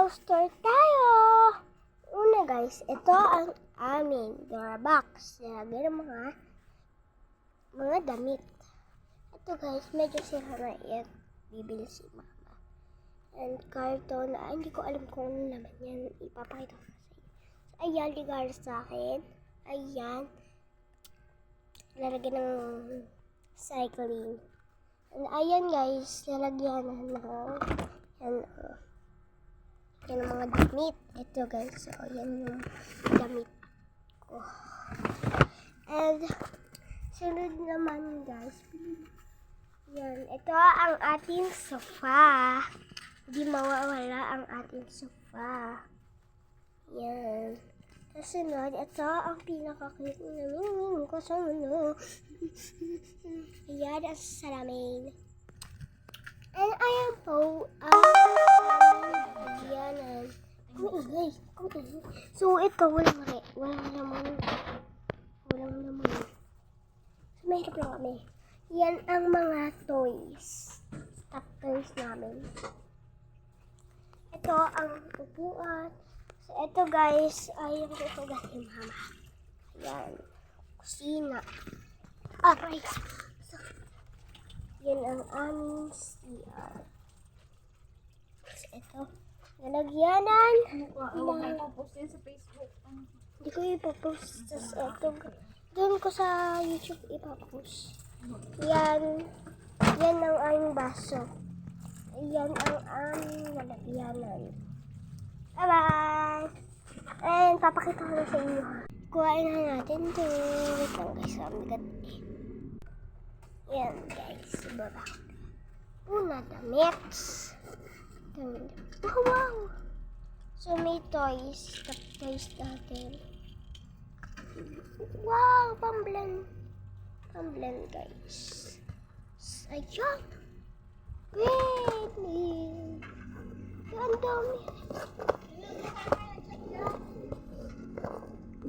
store tayo. Una guys, ito ang aming Durabox. Nilagay ng mga damit. Ito guys, medyo sira na yan. Bibili si mama. And carton. Hindi ko alam kung ano naman yan. Ipapakita ko sa inyo. So, ayan, regalo sa akin. Ayan. Lalagyan ng cycling. And ayan guys, lalagyan yan ang mga damit. Ito guys, so yan yung damit ko. And sunod naman guys, yan, ito ang ating sofa. Hindi mawawala ang ating sofa. Yan. Kasunod, ito ang pinaka-cute namin ko sa mundo. Ayan, ang salamin. And ayan po, ayan. So, ito, walang laman. So, mahirap lang kami. Yan ang mga toys. Stuff toys namin. Ito ang upuan. So, ito guys, ay yung upuan ni mama. Ayan. Kusina. Alright. So, yan ang aming CR. So, ito. Nalagyanan. Huwag kang post yan sa Facebook. Hindi ko ipapost. Tapos ito. Doon ko sa YouTube ipapost. Yan. Yan ang aming baso. Yan ang aming nalagyanan. Bye-bye! And papakita ko na sa inyo. Kuhain na natin ito. Wait lang guys. Ang bigat eh. Yan guys. Baba. Una damit. Oh wow! So may toys. Top toys natin. Wow! Pamblend. Pamblend guys. Ayan. Wait! Ang dami.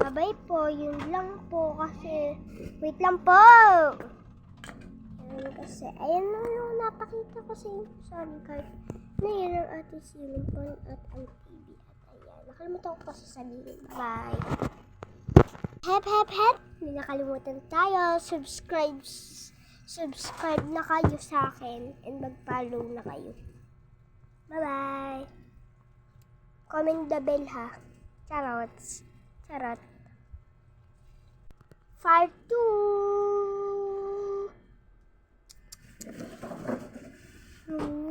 Bye-bye po. Yun lang po kasi. Wait lang po. Ayan kasi. Ayan na yung napakita ko sa inyo. Sorry guys. Na yan ang ating ceiling fan at ang TV. At ayan. Nakalimutan ko pa sasabihin. Bye. Hep. Hindi nakalimutan tayo. Subscribe na kayo sa akin. And mag-follow na kayo. Bye-bye. Comment the bell ha. Charot. Part 2.